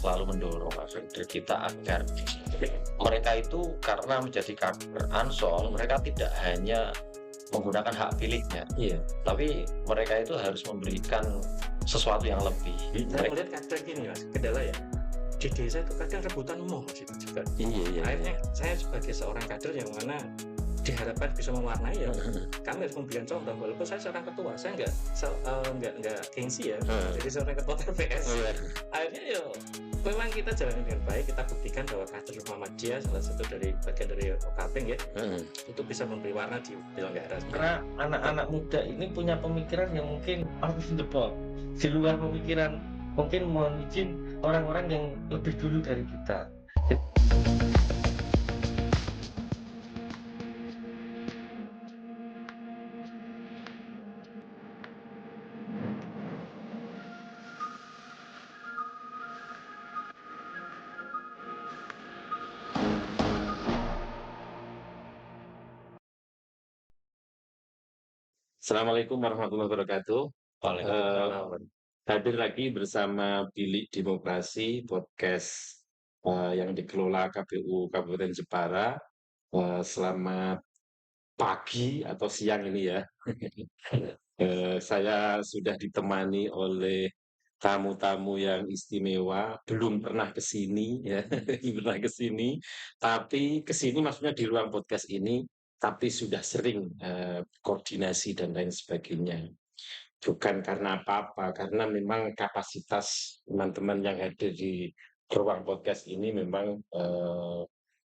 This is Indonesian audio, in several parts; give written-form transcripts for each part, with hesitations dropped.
selalu mendorong kader kita agar mereka itu karena menjadi kader Ansor, mereka tidak hanya menggunakan hak pilihnya, Iya. tapi mereka itu harus memberikan sesuatu yang lebih. Saya melihat kadang gini Mas, kendala ya. Di desa itu kadang rebutan umum Mas, itu juga. Iya. Akhirnya saya sebagai seorang kader yang mana diharapkan bisa mewarnai ya, kami harus memberikan contoh. Walaupun saya seorang ketua, saya nggak gengsi ya, jadi seorang ketua TPS. Akhirnya ya memang kita jalan dengan baik, kita buktikan bahwa kader Muhammadiyah salah satu dari bagian dari Okapeng ya, itu bisa memberi warna di penyelenggara. Karena anak-anak muda ini punya pemikiran yang mungkin out of the box, di luar pemikiran, mungkin mohon izin orang-orang yang lebih dulu dari kita. Assalamualaikum warahmatullahi wabarakatuh. Waalaikumsalam. Hadir lagi bersama Bilik Demokrasi podcast yang dikelola KPU Kabupaten Jepara. Selamat pagi atau siang ini ya. Saya sudah ditemani oleh tamu-tamu yang istimewa, belum pernah ke sini ya, pernah ke sini, tapi ke sini maksudnya di ruang podcast ini, tapi sudah sering koordinasi dan lain sebagainya. Bukan karena apa-apa, karena memang kapasitas teman-teman yang hadir di ruang podcast ini memang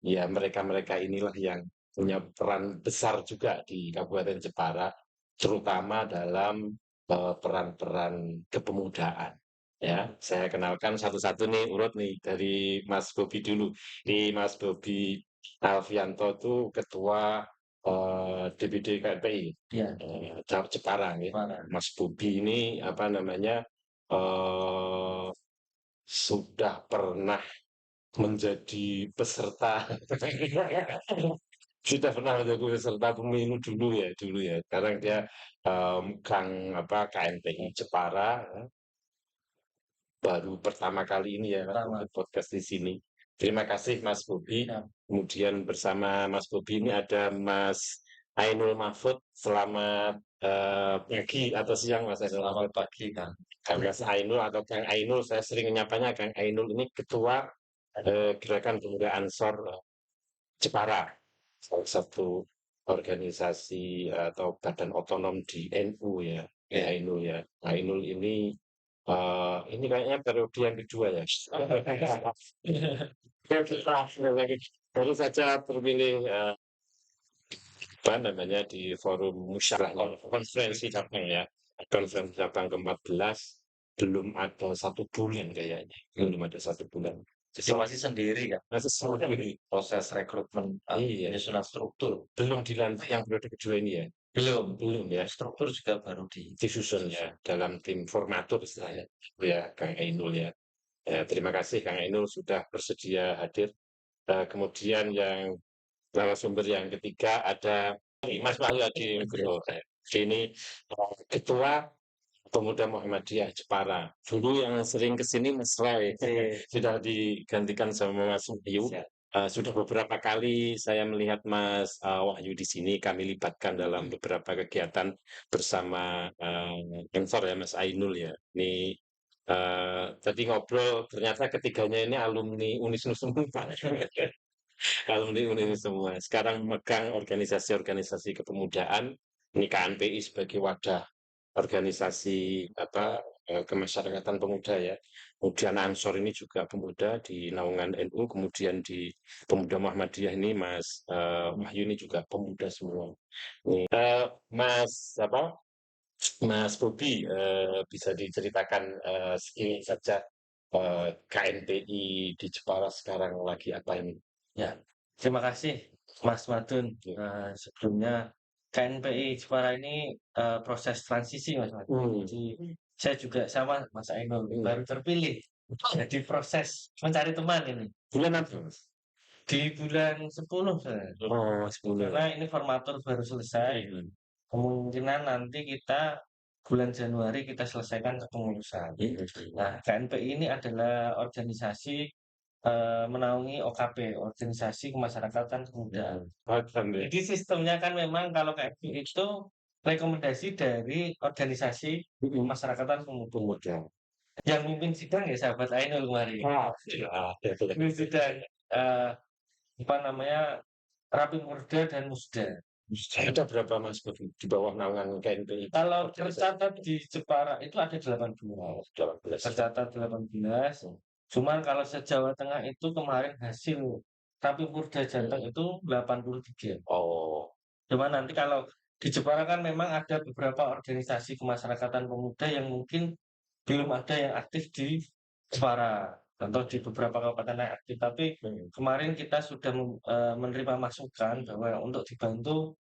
ya mereka-mereka inilah yang punya peran besar juga di Kabupaten Jepara, terutama dalam peran-peran kepemudaan. Ya, saya kenalkan satu-satu nih, urut nih dari Mas Bobi dulu. Di Mas Bobi Alfianto itu ketua DPD KPI Iya, Jepara ya. Jepara. Mas Bobi ini apa namanya sudah pernah menjadi peserta sudah pernah menjadi peserta pemilu dulu ya. Sekarang dia megang apa KNPI Jepara baru pertama kali ini ya Pertama. podcast di sini. Terima kasih Mas Bobi. Ya. Kemudian bersama Mas Bobi ini ada Mas Ainul Mahfud. Selamat pagi atau siang Mas Ainul. Selamat pagi, Kang. Mas Ainul atau Kang Ainul, saya sering menyapanya Kang Ainul ini ketua Gerakan Pemuda Ansor Jepara, salah satu organisasi atau badan otonom di NU ya, Ainul ya. Ainul ini kayaknya periode yang kedua ya. Baru saja terpilih apa namanya di forum musyawarah konferensi cabang ya, konferensi cabang ke-14 belum ada 1 bulan kayaknya, belum ada 1 bulan. Jadi masih sendiri kan Masih sendiri. proses rekrutmen Iya. penyusunan struktur. Belum dilantik yang periode kedua ini ya? Belum ya. Struktur juga baru Disusun ya dalam tim formatur istilahnya ya Kang Ainul ya. Terima kasih Kang Ainul sudah bersedia hadir. Kemudian yang narasumber yang ketiga ada Mas Wahyu Hadi Nugroho. Ini Ketua Pemuda Muhammadiyah Jepara. Dulu yang sering kesini Mas Roy sudah digantikan sama Mas Wahyu. Sudah beberapa kali saya melihat Mas Wahyu di sini, kami libatkan dalam beberapa kegiatan bersama Ansor ya Mas Ainul ya. Ini tadi ngobrol ternyata ketiganya ini alumni Unisnu semua. Alumni Unisnu semua. Sekarang megang organisasi-organisasi kepemudaan, ini KNPI sebagai wadah organisasi apa kemasyarakatan pemuda ya. Kemudian Ansor ini juga pemuda di naungan NU, kemudian di Pemuda Muhammadiyah ini Mas Wahyu ini juga pemuda semua. Ini, Mas Bobi bisa diceritakan sedikit saja KNPI di Jepara sekarang lagi apa ini? Ya, terima kasih Mas Madun. Sebelumnya KNPI Jepara ini proses transisi Mas Madun. Jadi saya juga sama Mas Ainul baru terpilih. Jadi proses mencari teman ini. Bulan apa? Di bulan 10 saya. Oh, 10. Karena ini formatur baru selesai. Kemungkinan nanti kita bulan Januari kita selesaikan kepengurusan. Nah, KNPI ini adalah organisasi menaungi OKP, organisasi kemasyarakatan pemuda. Jadi sistemnya kan memang kalau KNPI itu rekomendasi dari organisasi kemasyarakatan pemuda. Yang mimpin sidang ya sahabat Ainul kemarin. Mimpin sidang apa namanya Rapi Murda dan Musda. Ada berapa Mas Budi di bawah naungan KNPI? Kalau tercatat di Jepara itu ada 18. Tercatat 18. Cuman kalau se-Jawa Tengah itu kemarin hasil Rapi Murda Jateng itu 83. Oh, Cuman nanti kalau di Jepara kan memang ada beberapa organisasi kemasyarakatan pemuda yang mungkin belum ada yang aktif di Jepara. Contoh di beberapa kabupaten yang aktif. Tapi kemarin kita sudah menerima masukan bahwa untuk dibantu.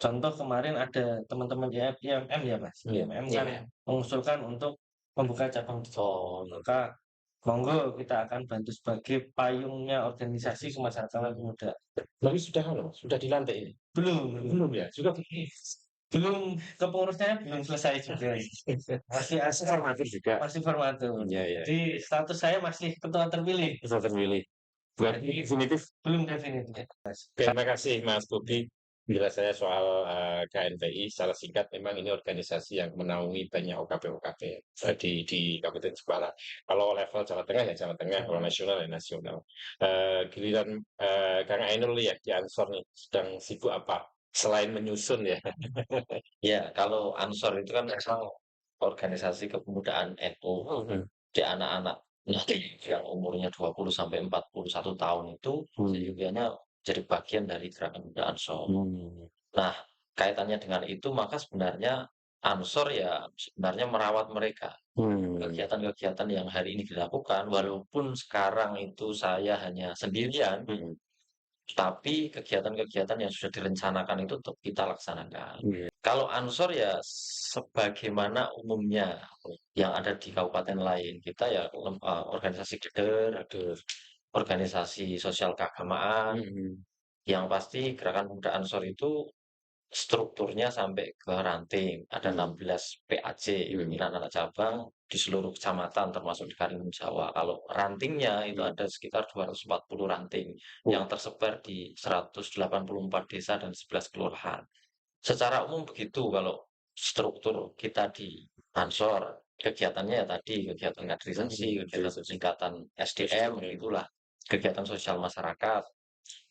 Contoh kemarin ada teman-teman IMM ya Mas. IMM kan mengusulkan untuk membuka cabang di Jepang. Maka monggo kita akan bantu sebagai payungnya organisasi kemasyarakatan pemuda. tapi sudah dilantik ini? Belum ya? Juga Belum kepengurusannya belum selesai juga. Masih formatur juga. masih formatur. Iya. Jadi status saya masih ketua terpilih. Bisa terpilih. Buat definitif. Belum definitif. Terima kasih Mas Budi. Penjelasannya soal KNPI secara singkat, memang ini organisasi yang menaungi banyak OKP-OKP di Kabupaten Jepara. Kalau level Jawa Tengah ya Jawa Tengah, kalau nasional ya nasional. Giliran Kang Ainul ya di Ansor nih sedang sibuk apa? Selain menyusun ya. Ya, kalau Ansor itu kan memang organisasi kepemudaan NU di anak-anak yang umurnya 20 sampai 41 tahun itu sejujurnya jadi bagian dari gerakan pemuda Ansor. Nah, kaitannya dengan itu maka sebenarnya Ansor ya sebenarnya merawat mereka. Kegiatan-kegiatan yang hari ini dilakukan, walaupun sekarang itu saya hanya sendirian, tapi kegiatan-kegiatan yang sudah direncanakan itu tetap kita laksanakan. Kalau Ansor ya sebagaimana umumnya yang ada di kabupaten lain, kita ya organisasi geder, organisasi sosial keagamaan, yang pasti Gerakan Pemuda Ansor itu strukturnya sampai ke ranting. Ada 16 PAC, pimpinan anak cabang di seluruh kecamatan termasuk di Karimun Jawa. Kalau rantingnya itu ada sekitar 240 ranting yang tersebar di 184 desa dan 11 kelurahan. Secara umum begitu kalau struktur kita di Ansor. Kegiatannya ya tadi, kegiatan kaderisasi, kegiatan peningkatan SDM, itulah kegiatan sosial masyarakat.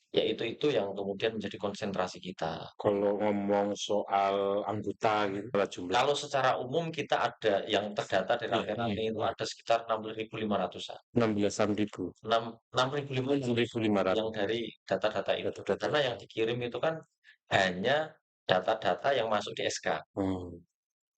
Ya itu yang kemudian menjadi konsentrasi kita. Kalau ngomong soal anggota gitu, jumlah. Kalau secara umum kita ada yang terdata di rame-rame itu ada sekitar 16.500-an. 16.000. 6.500 yang dari data-data itu. Karena yang dikirim itu kan hanya data-data yang masuk di SK.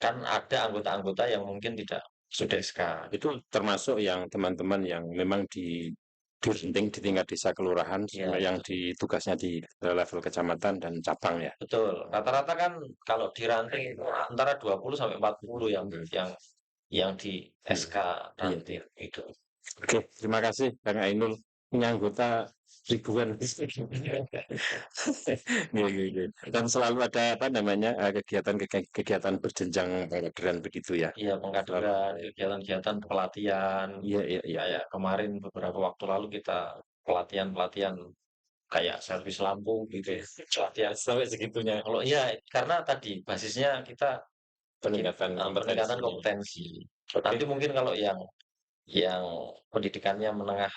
Kan ada anggota-anggota yang mungkin tidak sudah SK. Itu termasuk yang teman-teman yang memang di ranting di tingkat desa kelurahan yang di tugasnya di level kecamatan dan cabang ya. Betul. Rata-rata kan kalau di ranting itu antara 20 sampai 40 yang di SK ranting itu. Oke, terima kasih Kang Ainul. Punya anggota ribuan. Dan selalu ada kegiatan berjenjang pengkaderan begitu ya. Iya, pengkaderan, kegiatan-kegiatan pelatihan. Iya. Kayak kemarin beberapa waktu lalu kita pelatihan kayak servis lampu gitu ya. Pelatihan Sampai segitunya. kalau iya karena tadi basisnya kita Peningkatan kompetensi. Nanti mungkin kalau yang pendidikannya menengah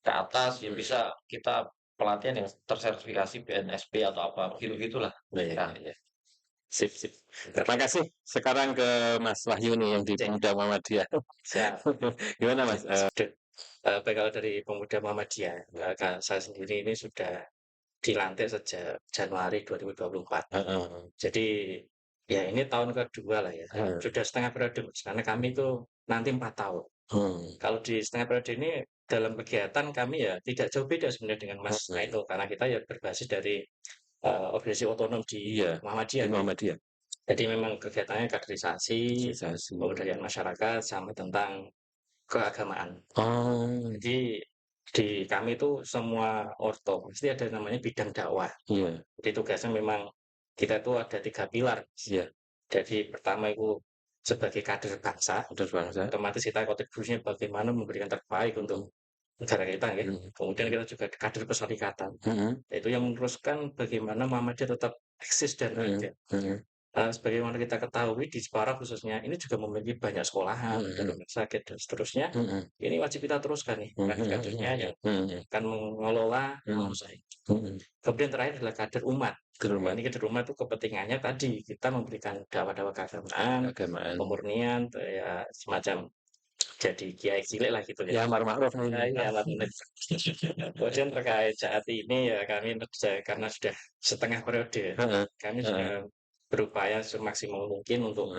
ke atas ya bisa kita pelatihan yang tersertifikasi BNSP atau apa gitulah. Nah, ya. Sip. Terima kasih. Sekarang ke Mas Wahyu nih yang di Pemuda Muhammadiyah. Siap. Gimana Mas? Baik, kalau dari Pemuda Muhammadiyah, saya sendiri ini sudah dilantik sejak Januari 2024. Jadi ya ini tahun kedua lah ya. Sudah setengah periode, karena kami itu nanti 4 tahun. Kalau di setengah periode ini dalam kegiatan kami ya tidak jauh beda sebenarnya dengan Mas Naito, karena kita ya berbasis dari organisasi otonom di Muhammadiyah. Jadi memang kegiatannya kaderisasi, pemberdayaan masyarakat, sama tentang keagamaan. Jadi di kami itu semua orto pasti ada namanya bidang dakwah. Jadi tugasnya memang kita itu ada 3 pilar. Jadi pertama itu sebagai kader bangsa, otomatis kita kontribusinya bagaimana memberikan terbaik untuk negara kita ya. Kemudian kita juga kader persyarikatan. Itu yang meneruskan bagaimana Muhammadiyah tetap eksis dan ada. Sebagaimana kita ketahui di Jepara khususnya ini juga memiliki banyak sekolahan dan rumah sakit dan seterusnya. Ini wajib kita teruskan nih kader-kadernya yang akan mengelola bangsa ini. Kemudian terakhir adalah kader umat. Ini kader umat itu kepentingannya tadi kita memberikan dakwah-dakwah keagamaan, pemurnian, ya semacam jadi kiai cilik lah gitu ya. Ya, amar ma'ruf. Ya, kemudian terkait saat ini ya kami karena sudah setengah periode, kami sudah berupaya semaksimal mungkin untuk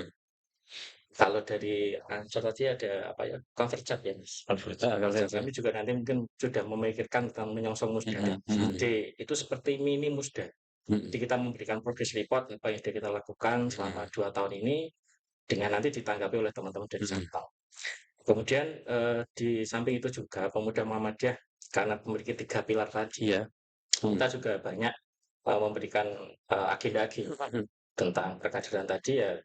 kalau dari Ansor tadi ada apa ya Convergent ya Mas. Convergent. Kami juga nanti mungkin sudah memikirkan tentang menyongsong musda. Itu seperti mini musda. Jadi kita memberikan progress report apa yang sudah kita lakukan selama 2 tahun ini dengan nanti ditanggapi oleh teman-teman dari Sabtal. Kemudian di samping itu juga pemuda Muhammadiyah karena memiliki 3 pilar tadi ya, kita juga banyak memberikan agenda-agenda tentang perkaderan tadi ya.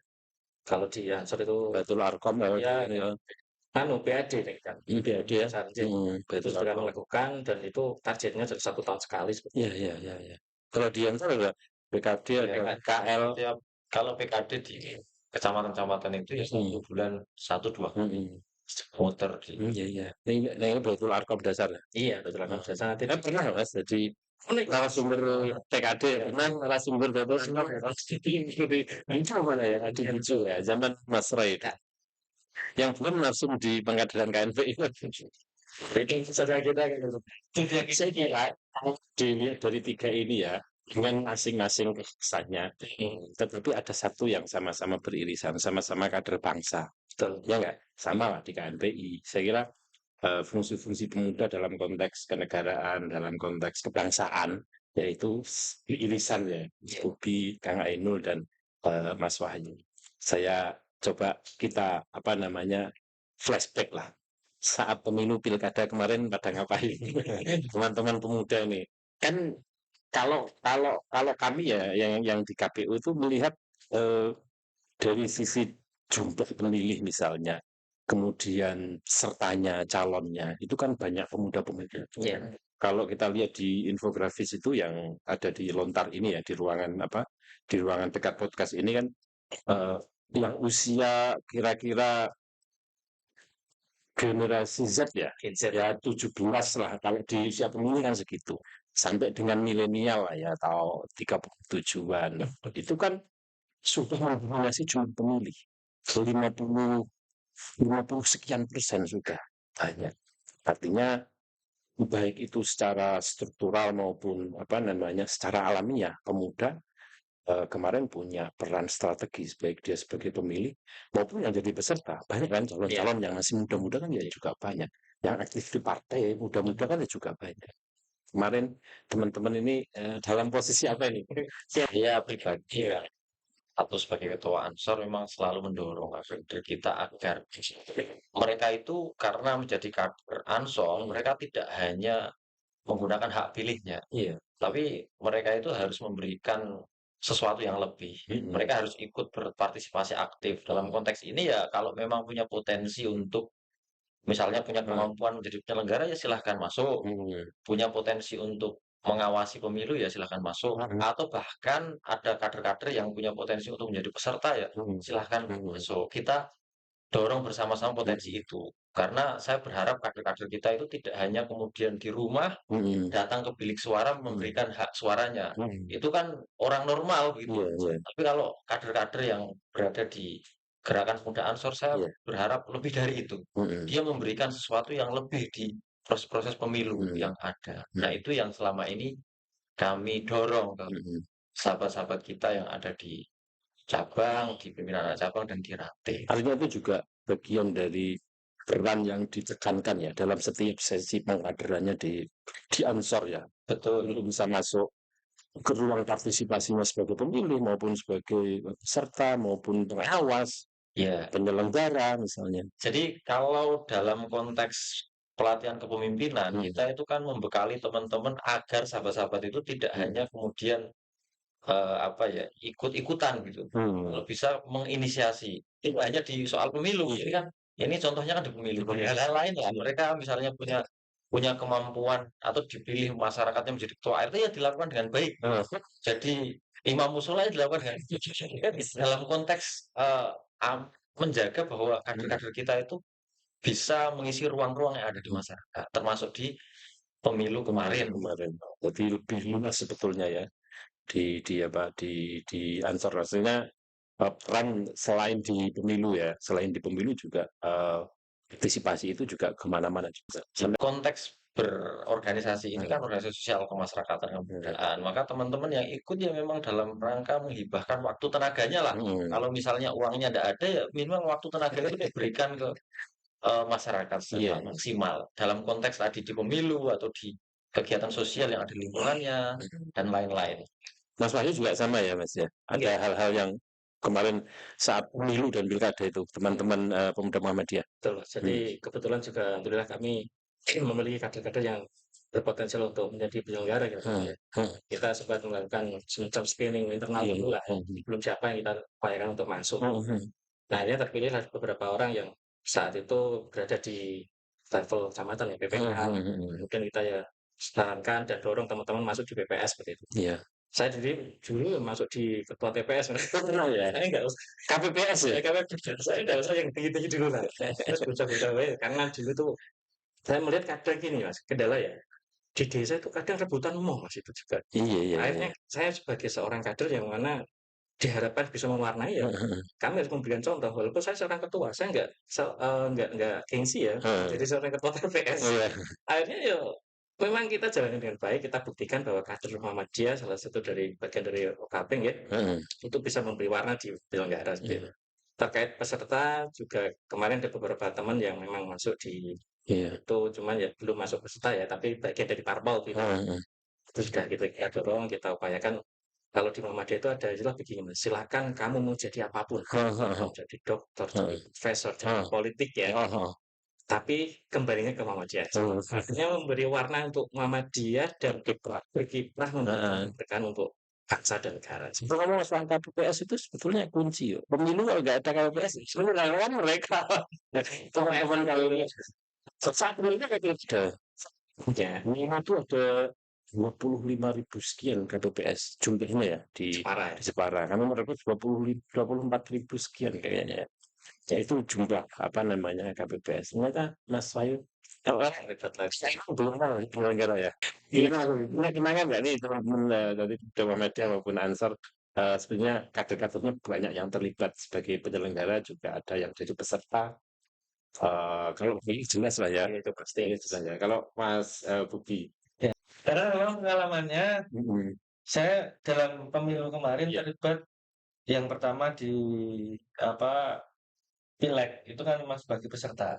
Kalau di Ansor itu Baitul Arqam ya, PAD kan. PAD ya. Itu sudah melakukan dan itu targetnya 1 tahun sekali. Iya. Kalau di Ansor ada PKD, ada KL. Kalau PKD di kecamatan-kecamatan itu ya 1 bulan 1-2 kali muter di. Iya. Ini Baitul Arqam dasar. Iya, Baitul Arqam dasar nanti. Pernah Mas jadi narasumber TKD, pernah narasumber Baitul Arqam. Itu mana ya? Di lucu ya, zaman Mas Roy. Yang belum langsung di pengadilan KNPI. Itu saudara kita gitu. Saya kira dilihat dari 3 ini ya, dengan masing-masing kesannya, tetapi ada satu yang sama-sama beririsan, sama-sama kader bangsa. Betul. Ya enggak? Sama lah di KNPI. Saya kira fungsi-fungsi pemuda dalam konteks kenegaraan, dalam konteks kebangsaan, yaitu irisan ya, Bobi, Kang Ainul, dan Mas Wahyu. Saya coba kita flashback lah. Saat pemilu pilkada kemarin pada ngapain teman-teman pemuda ini kan kalau kami ya yang di KPU itu melihat dari sisi jumlah pemilih misalnya, kemudian sertanya calonnya itu kan banyak pemuda-pemuda. Kalau kita lihat di infografis itu yang ada di lontar ini ya, di ruangan dekat podcast ini kan yang usia kira-kira generasi Z ya, ya 17 lah kalau di usia pemilih kan segitu, sampai dengan milenial lah ya atau 37-an itu kan sudah mendominasi jumlah pemilih 50 sekian persen sudah banyak. Artinya baik itu secara struktural maupun secara alamiah pemuda kemarin punya peran strategis baik dia sebagai pemilih maupun yang jadi peserta. Banyak kan calon-calon yang masih muda-muda kan ya juga banyak. Yang aktif di partai muda-muda kan ya juga banyak. Kemarin teman-teman ini dalam posisi apa ini? Saya pribadi ya, atau sebagai ketua Ansor memang selalu mendorong kader kita agar mereka itu karena menjadi kader Ansor, mereka tidak hanya menggunakan hak pilihnya, tapi mereka itu harus memberikan sesuatu yang lebih. Mereka harus ikut berpartisipasi aktif. Dalam konteks ini ya kalau memang punya potensi untuk misalnya punya kemampuan menjadi penyelenggara ya silahkan masuk. Punya potensi untuk mengawasi pemilu ya silahkan masuk. Atau bahkan ada kader-kader yang punya potensi untuk menjadi peserta ya silahkan masuk. Kita dorong bersama-sama potensi itu. Karena saya berharap kader-kader kita itu tidak hanya kemudian di rumah datang ke bilik suara memberikan hak suaranya. Itu kan orang normal gitu. Tapi kalau kader-kader yang berada di gerakan pemuda Ansor, saya berharap lebih dari itu. Dia memberikan sesuatu yang lebih di proses-proses pemilu yang ada. Nah itu yang selama ini kami dorong ke sahabat-sahabat kita yang ada di cabang, di pimpinan cabang, dan di ranting. Artinya itu juga bagian dari peran yang ditekankan ya dalam setiap sesi pengkaderannya di Ansor ya. Betul. Untuk bisa masuk ke ruang partisipasinya sebagai pemilih maupun sebagai peserta maupun pengawas, penyelenggara misalnya. Jadi kalau dalam konteks pelatihan kepemimpinan kita itu kan membekali teman-teman agar sahabat-sahabat itu tidak hanya kemudian apa ya, ikut-ikutan gitu. Kalau bisa menginisiasi. Tidak hanya di soal pemilu, ini kan ini contohnya kan di pemilu. Di hal-hal lain lah, mereka misalnya punya punya kemampuan atau dipilih masyarakatnya menjadi ketua RT ya dilakukan dengan baik. Jadi imam mushola ya dilakukan dengan dalam konteks menjaga bahwa kader-kader kita itu bisa mengisi ruang-ruang yang ada di masyarakat, termasuk di pemilu kemarin. Jadi lebih luas sebetulnya ya di Ansor rasanya peran selain di pemilu ya, selain di pemilu juga partisipasi itu juga kemana-mana juga. Konteks berorganisasi ini kan organisasi sosial kemasyarakatan kebudayaan. Maka teman-teman yang ikut ya memang dalam rangka menghibahkan waktu tenaganya lah. Kalau misalnya uangnya tidak ada ya minimal waktu tenaganya itu diberikan ke masyarakat secara maksimal. Dalam konteks tadi di pemilu atau di kegiatan sosial yang ada di lingkungannya dan lain-lain. Mas Wahyu juga sama ya Mas ya. Ada hal-hal yang kemarin saat pemilu dan pilkada itu teman-teman pemuda Muhammadiyah. Betul. Jadi kebetulan juga alhamdulillah kami memiliki kader-kader yang berpotensial untuk menjadi penyelenggara gitu. Kita sempat melakukan semacam screening internal dulu lah. Belum siapa yang kita upayakan untuk masuk. Nah, ini terpilih beberapa orang yang saat itu berada di level kecamatan ya, PPK. Mungkin kita ya sarankan dan dorong teman-teman masuk di PPS seperti itu. Iya. Saya dulu masuk di ketua TPS. Pernah ya? Saya enggak usah KPPS ya? saya enggak usah yang tinggi-tinggi dulu lah. Terus bocah-bocah karena dulu tuh saya melihat kadang gini Mas, kendala ya. Di desa itu kadang rebutan umum Mas itu juga. Iya. Akhirnya saya sebagai seorang kader yang mana diharapkan bisa mewarnai ya, kami harus memberikan contoh. Walaupun saya seorang ketua, saya enggak gengsi ya, jadi seorang ketua TPS. Akhirnya ya memang kita jalani dengan baik, kita buktikan bahwa kader Muhammadiyah salah satu dari bagian dari Okaping ya, itu bisa memberi warna di penyelenggara seperti itu. Terkait peserta juga kemarin ada beberapa teman yang memang masuk di itu, cuman ya belum masuk peserta ya, tapi bagian dari parpol gitu. Itu sudah kita dorong, kita upayakan. Kalau di Muhammadiyah itu ada istilah begini, silakan kamu mau jadi apapun, mau jadi dokter, jadi profesor, jadi politik ya. Tapi kembalinya ke Muhammadiyah. Artinya memberi warna untuk Muhammadiyah dan berkiprah memberikan untuk bangsa dan negara. Sebetulnya masalah KPPS itu sebetulnya kunci. Pemilu kalau nggak ada KPPS, sebenarnya kan mereka teman-teman kalau saat ini kan sudah Ya, Myanmar itu ada 25.000 sekian KPPS jumlahnya ya di Jepara. Kami merebut 24.000 sekian kayaknya. Ya itu jumlah apa namanya KPPS. Ternyata Mas Wahyu saya belum tahu penyelenggara ya. Ini kenangan nggak nih teman-teman dari Muhammadiyah maupun Ansor sebenarnya kader-kadernya banyak yang terlibat sebagai penyelenggara juga ada yang jadi peserta. Kalau ini jelas lah ya. itu pasti. Ini jelas ya. Kalau Mas Bubi. Karena memang pengalamannya saya dalam pemilu kemarin terlibat yang pertama di Pileg itu kan memang sebagai peserta.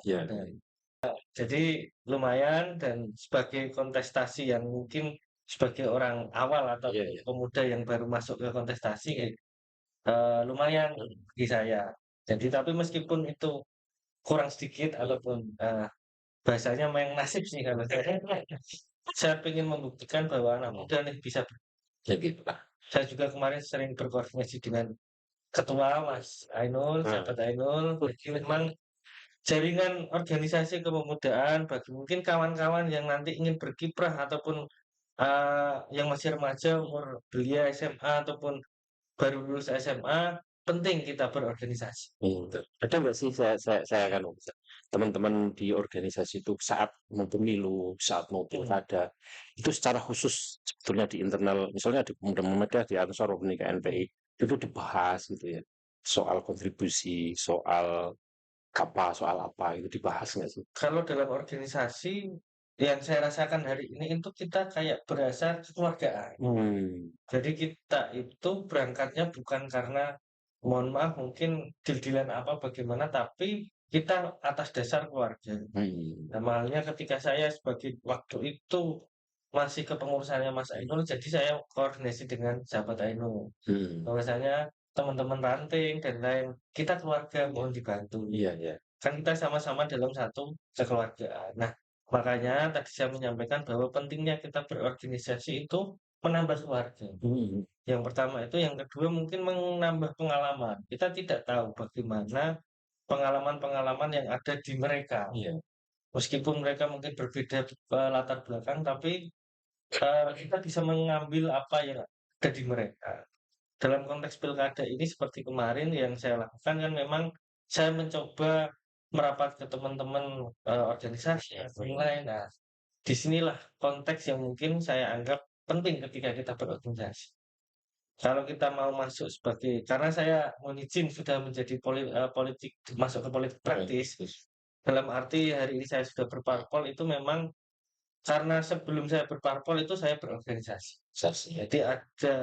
Jadi lumayan dan sebagai kontestasi yang mungkin sebagai orang awal atau pemuda yang baru masuk ke kontestasi lumayan bagi saya. Jadi tapi meskipun itu kurang sedikit ataupun bahasanya main nasib sih kalau saya ingin membuktikan bahwa anak muda nih bisa jadi. Saya juga kemarin sering berkoordinasi dengan ketua Mas Ainul, sahabat Ainul. Jadi memang jaringan organisasi kepemudaan bagi mungkin kawan-kawan yang nanti ingin berkiprah ataupun yang masih remaja umur belia SMA ataupun baru lulus SMA penting kita berorganisasi. Ada nggak sih saya akan teman-teman di organisasi itu saat mau pemilu, saat mau pilkada itu secara khusus sebetulnya di internal misalnya di Pemuda Muhammadiyah di Ansor maupun di KNPI itu dibahas gitu ya soal kontribusi, soal apa itu dibahas nggak sih? Kalau dalam organisasi yang saya rasakan hari ini itu kita kayak berasa kekeluargaan. Jadi kita itu berangkatnya bukan karena mohon maaf mungkin deal-dealan apa bagaimana, tapi kita atas dasar keluarga. Nah, malahnya ketika saya sebagai waktu itu masih kepengurusannya Mas Ainul, jadi saya koordinasi dengan sahabat Ainul. Bahwasanya teman-teman ranting dan lain, kita keluarga mohon dibantu. Kan kita sama-sama dalam satu kekeluargaan. Nah, makanya tadi saya menyampaikan bahwa pentingnya kita berorganisasi itu menambah keluarga. Yang pertama itu, yang kedua mungkin menambah pengalaman. Kita tidak tahu bagaimana pengalaman-pengalaman yang ada di mereka. Iya. Meskipun mereka mungkin berbeda latar belakang, tapi kita bisa mengambil apa yang ada di mereka. Dalam konteks pilkada ini seperti kemarin yang saya lakukan kan memang saya mencoba merapat ke teman-teman organisasi yang lain. Nah, disinilah konteks yang mungkin saya anggap penting ketika kita berorganisasi. Kalau kita mau masuk sebagai, karena saya mohon izin sudah menjadi politik, masuk ke politik praktis, dalam arti hari ini saya sudah berparpol itu memang karena sebelum saya berparpol itu saya berorganisasi. Jadi ada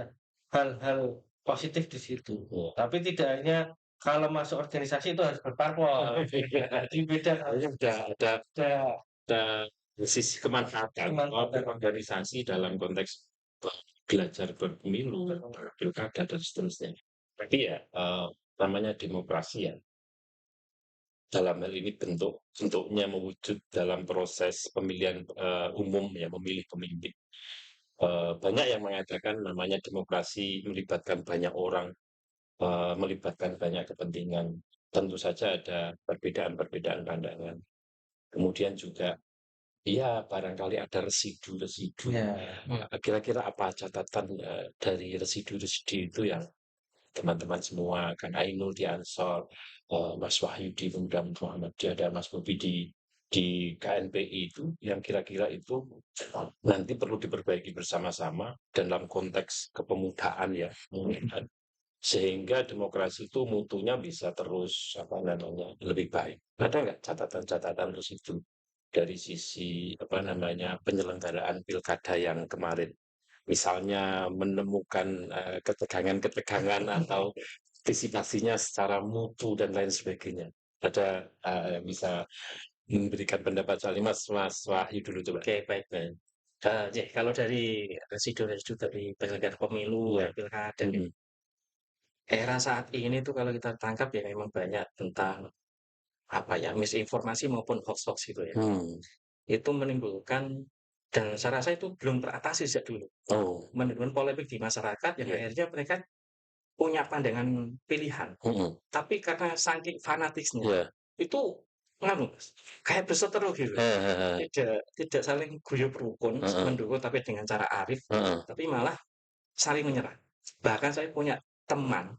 hal-hal positif di situ. Tapi tidak hanya kalau masuk organisasi itu harus berparpol. Jadi beda. Ada sisi kemanfaatan organisasi dalam konteks belajar berpemilu, pilkada dan seterusnya. Tapi ya namanya demokrasi ya. Dalam hal ini bentuknya mewujud dalam proses pemilihan umum ya, memilih pemimpin. Banyak yang mengatakan namanya demokrasi melibatkan banyak orang, melibatkan banyak kepentingan. Tentu saja ada perbedaan-perbedaan pandangan. Kemudian juga ya barangkali ada residu-residu. Kira-kira apa catatan dari residu-residu itu yang teman-teman semua, kan Ainul di Ansor, Mas Wahyu di Pemuda Muhammadiyah, dan Mas Bobi di KNPI itu, yang kira-kira itu nanti perlu diperbaiki bersama-sama dalam konteks kepemudaan ya, sehingga demokrasi itu mutunya bisa terus lebih baik. Ada nggak catatan-catatan residu dari sisi penyelenggaraan pilkada yang kemarin? Misalnya menemukan ketegangan-ketegangan atau partisipasinya secara mutu dan lain sebagainya. Ada yang bisa memberikan pendapat soal ini, Mas Wahyu dulu coba. Oke, baik. Kalau dari residu-residu dari penyelenggara pemilu, pilkada, era saat ini tuh kalau kita tangkap ya memang banyak tentang misinformasi maupun hoax-hoax gitu ya. Itu menimbulkan, dan saya rasa itu belum teratasi sejak dulu. Menimbulkan polemik di masyarakat yang akhirnya mereka punya pandangan pilihan. Tapi karena saking fanatisnya, itu kayak berseteru gitu. Tidak saling guyup rukun, mendukung tapi dengan cara arif, tapi malah saling menyerang. Bahkan saya punya teman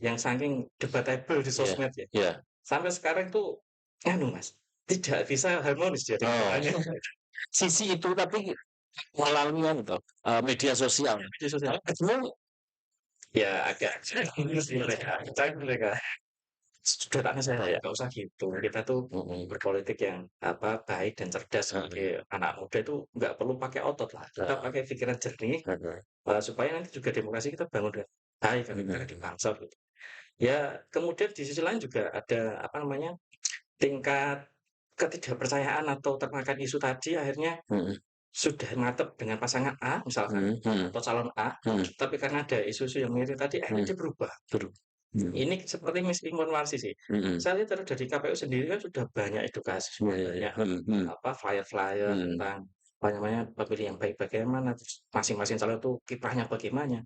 yang saking debatable di sosmed ya. Sampai sekarang tuh Mas, tidak bisa harmonis jadi Sisi itu tapi melalui media sosial. Ya agak mereka. Sederhana saya nggak usah gitu. Kita tuh berpolitik yang baik dan cerdas sebagai anak muda itu nggak perlu pakai otot lah. Kita pakai pikiran jernih supaya nanti juga demokrasi kita bangun dengan baik karena di bangsa gitu. Ya kemudian di sisi lain juga ada tingkat ketidakpercayaan atau termakan isu tadi akhirnya sudah mantap dengan pasangan A misalkan atau calon A, tapi karena ada isu-isu yang mirip tadi akhirnya dia berubah. Ini seperti misinformasi sih. Saya lihat dari KPU sendiri kan sudah banyak edukasi, banyak flyer-flyer tentang pemilih yang baik bagaimana, masing-masing calon itu kiprahnya bagaimana.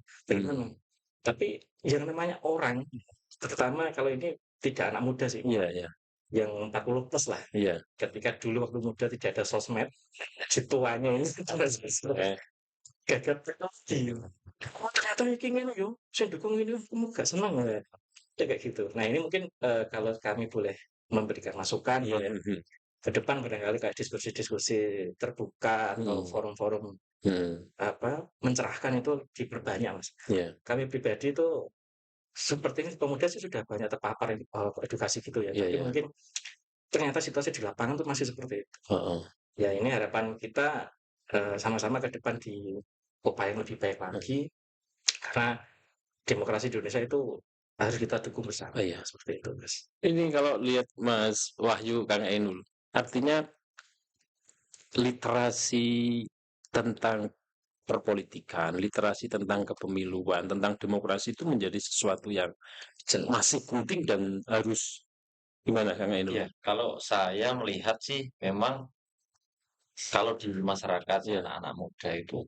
Tapi yang namanya orang, terutama kalau ini tidak anak muda sih, yang 40 plus lah. Ketika dulu waktu muda tidak ada sosmed, si tuanya ini ada sosmed. Gagap teknologi. Ternyata ini yo, saya dukung ini, kamu gak senang ya. Kayak gitu. Nah ini mungkin kalau kami boleh memberikan masukan ke depan barangkali kayak diskusi-diskusi terbuka atau forum-forum mencerahkan itu diperbanyak Mas. Kami pribadi itu seperti ini pemuda sih sudah banyak terpapar edukasi gitu ya. Tapi mungkin ternyata situasi di lapangan itu masih seperti itu. Ya ini harapan kita sama-sama ke depan di upaya yang lebih baik lagi karena demokrasi di Indonesia itu harus kita dukung bersama. Seperti itu Mas. Ini kalau lihat Mas Wahyu, Kang Ainul, artinya literasi tentang perpolitikan, literasi tentang kepemiluan, tentang demokrasi itu menjadi sesuatu yang masih penting dan harus gimana Kang Ainul? Ya, kalau saya melihat sih memang kalau di masyarakat anak-anak muda itu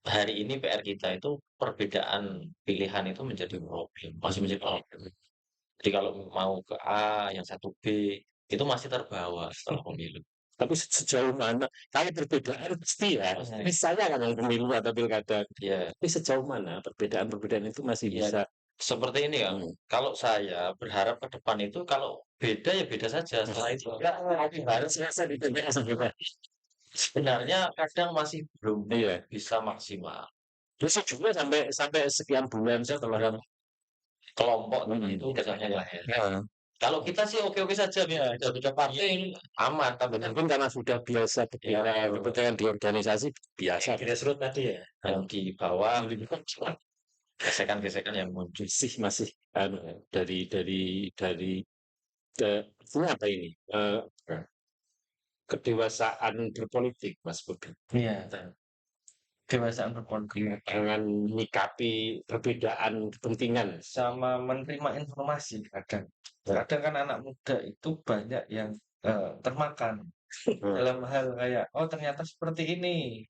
hari ini PR kita itu perbedaan pilihan itu menjadi problem, masih menjadi problem. Jadi kalau mau ke A, yang satu B, itu masih terbawa setelah pemilu. Tapi sejauh mana, kalau perbedaan pasti ya, misalnya kan yang pemilu atau pilkada, Ya, tapi sejauh mana perbedaan-perbedaan itu masih ya bisa seperti ini ya. Kalau saya berharap ke depan itu kalau beda ya beda saja. Setelah itu harus selesai di TPS gitu. sebenarnya kadang masih belum Iya. bisa maksimal. Terus juga sampai sampai sekian bulan setelah Kelompok itu misalnya ya. ya. Kalau kita sih oke-oke saja ya, beda partai aman, tapi Mungkin karena sudah biasa kepentingan di organisasi biasa. grassroots tadi ya. yang di bawah gesekan-gesekan yang muncul. Masih dari ini apa ini? Kedewasaan berpolitik, Mas Bobi. Iya, kedewasaan berpolitik Dengan menyikapi perbedaan kepentingan. sama menerima informasi kadang. Kadang kan anak muda itu banyak yang termakan dalam hal kayak, oh ternyata seperti ini.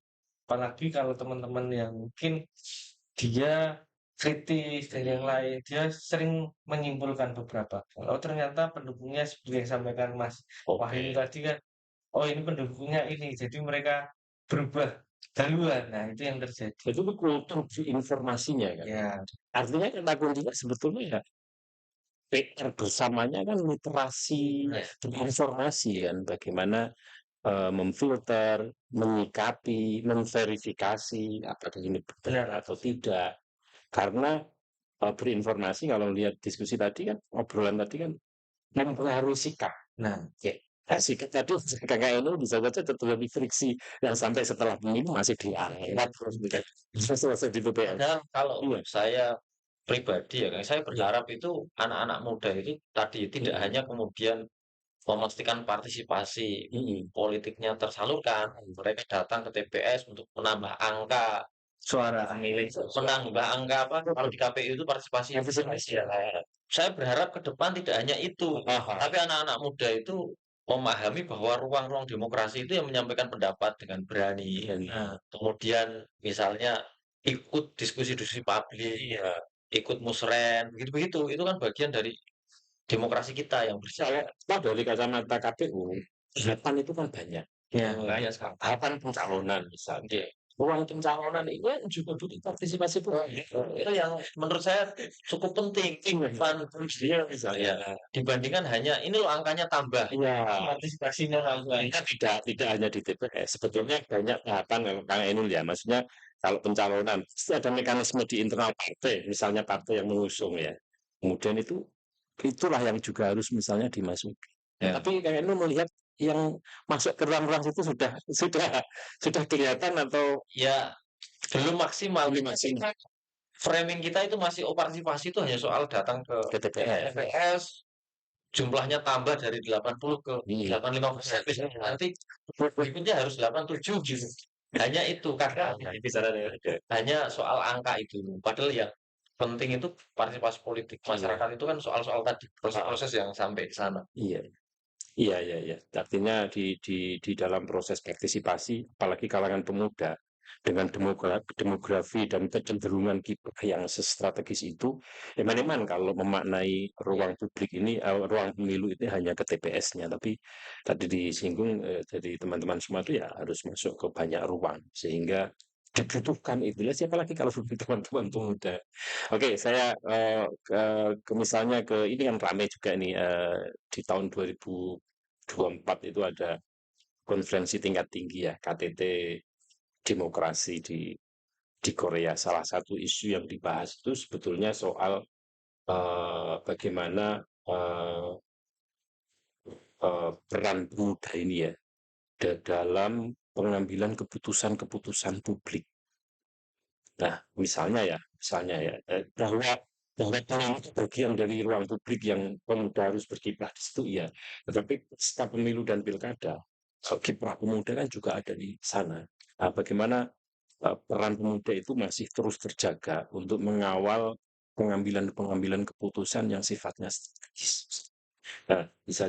Apalagi kalau teman-teman yang mungkin dia kritis dan yang lain, dia sering menyimpulkan beberapa. Oh ternyata pendukungnya seperti yang sampaikan Mas Wahyu tadi kan, oh ini pendukungnya ini, jadi mereka berubah haluan. Nah itu yang terjadi. Itu kultur informasinya kan. Ya, Artinya kata kuncinya sebetulnya ya PR bersamanya kan literasi informasi kan, bagaimana memfilter, menyikapi, memverifikasi apakah ini benar atau tidak. Karena berinformasi kalau lihat diskusi tadi kan, obrolan tadi kan mempengaruhi sikap. nah Sikap tadi kakak ini bisa saja terjadi friksi yang sampai setelah pemilu masih dianggap selesai di TPS. Padahal kalau saya pribadi ya, saya berharap itu anak-anak muda itu tadi tidak hanya kemudian memastikan partisipasi politiknya tersalurkan, mereka datang ke TPS untuk menambah angka suara menambah angka apa kalau di KPU itu partisipasi. Saya berharap ke depan tidak hanya itu, tapi anak-anak muda itu memahami bahwa ruang-ruang demokrasi itu yang menyampaikan pendapat dengan berani. Nah, Kemudian misalnya ikut diskusi-diskusi publik, ikut musren, begitu-begitu. Itu kan bagian dari demokrasi kita yang bersih. Kalau dari kacamata KPU, harapan itu kan banyak. ya, Banyak sekali. Harapan pencalonan misalnya. Ruang pencalonan itu juga butuh partisipasi publik. Itu yang menurut saya cukup penting. Misalnya. Dibandingkan hanya ini loh angkanya tambah. partisipasinya tambah. Tidak hanya di TPS. Sebetulnya banyak tahapan kalau Kang Enul ya. Maksudnya kalau pencalonan, pasti ada mekanisme di internal partai. Misalnya partai yang mengusung ya. Kemudian itulah yang juga harus misalnya dimasuki. Ya. Tapi Kang Enul melihat yang masuk ke ruang-ruang itu sudah kelihatan atau Ya belum maksimal. Framing kita itu masih partisipasi itu hanya soal datang ke TPS, jumlahnya tambah dari 80 ke 85%. Nanti berikutnya harus 87 gitu. Hanya itu karena hanya soal angka itu. Padahal yang penting itu partisipasi politik masyarakat itu kan soal-soal tadi proses-proses yang sampai ke sana. Iya. Artinya di dalam proses partisipasi, apalagi kalangan pemuda dengan demografi dan kecenderungan kiprah yang strategis itu, emang kalau memaknai ruang publik ini, ruang pemilu itu hanya ke TPS-nya, tapi tadi disinggung dari teman-teman semua itu ya harus masuk ke banyak ruang sehingga dibutuhkan itu ya siapa lagi kalau bukan teman-teman pemuda. Oke, saya misalnya ke ini kan ramai juga nih di tahun 2024 itu ada konferensi tingkat tinggi ya KTT demokrasi di Korea. Salah satu isu yang dibahas itu sebetulnya soal bagaimana peran pemuda ini ya dalam pengambilan keputusan-keputusan publik. Nah, misalnya ya, bahwa itu bagian dari ruang publik yang pemuda harus berkiprah di situ, iya. Tetapi setelah pemilu dan pilkada, kiprah pemuda kan juga ada di sana. Nah, bagaimana peran pemuda itu masih terus terjaga untuk mengawal pengambilan keputusan yang sifatnya strategis. Nah, bisa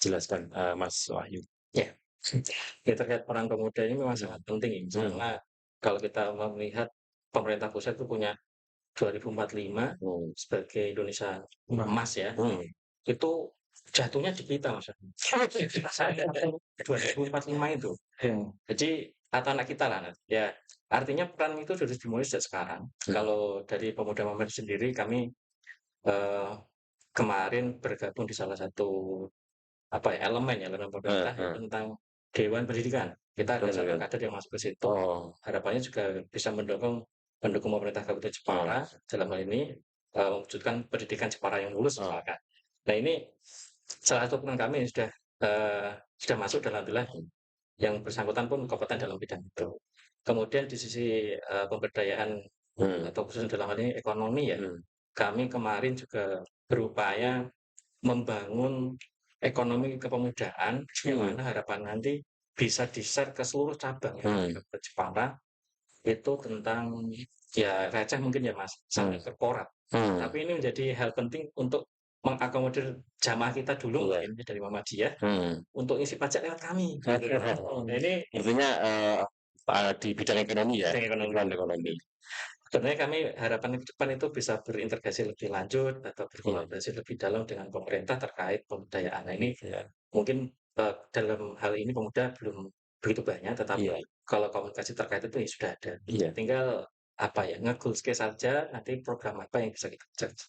jelaskan Mas Wahyu. Ya, terkait peran pemuda ini memang sangat penting ya, karena kalau kita melihat pemerintah pusat itu punya 2045 sebagai Indonesia emas ya, itu jatuhnya di kita Mas. Saya 2045 itu. Jadi atau anak kita lah. Ya, artinya peran itu sudah dimulai sejak sekarang. Kalau dari Pemuda Muhammadiyah sendiri kami kemarin bergabung di salah satu elemen pemerintah tentang Dewan Pendidikan. Kita ada satu kader yang masuk ke situ. Harapannya juga bisa mendukung pemerintah Kabupaten Jepara dalam hal ini mewujudkan pendidikan Jepara yang lulus misalkan. Nah ini salah satu peran kami sudah masuk dalam wilayah yang bersangkutan pun kompeten dalam bidang itu. Kemudian di sisi pemberdayaan atau khususnya dalam hal ini ekonomi ya, kami kemarin juga berupaya membangun ekonomi kepemudaan yang mana harapan nanti bisa di-share ke seluruh cabang ke Jepara itu tentang ya receh mungkin ya Mas, sangat korporat. Tapi ini menjadi hal penting untuk mengakomodir jamaah kita dulu ini dari Muhammadiyah untuk isi pajak lewat kami. Nah, ini artinya di bidang ekonomi ya, ekonomi. Sebenarnya kami harapan ke depan itu bisa berintegrasi lebih lanjut atau berkolaborasi lebih dalam dengan pemerintah terkait pemberdayaan. Nah, ini mungkin dalam hal ini pemuda belum begitu banyak, tetapi kalau komunikasi terkait itu ya sudah ada. Tinggal nge-goals saja nanti program apa yang bisa kita kerjakan.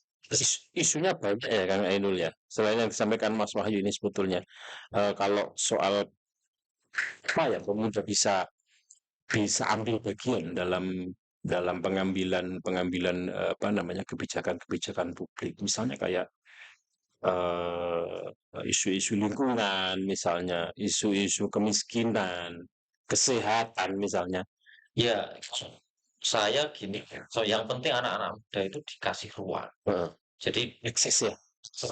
Isunya banyak ya Kang Ainul ya. Selain yang disampaikan Mas Wahyu ini sebetulnya kalau soal pemuda bisa ambil bagian dalam pengambilan kebijakan publik, misalnya kayak isu-isu lingkungan, misalnya isu-isu kemiskinan, kesehatan misalnya. Ya, saya gini, yang penting anak-anak muda itu dikasih ruang. Jadi akses ya.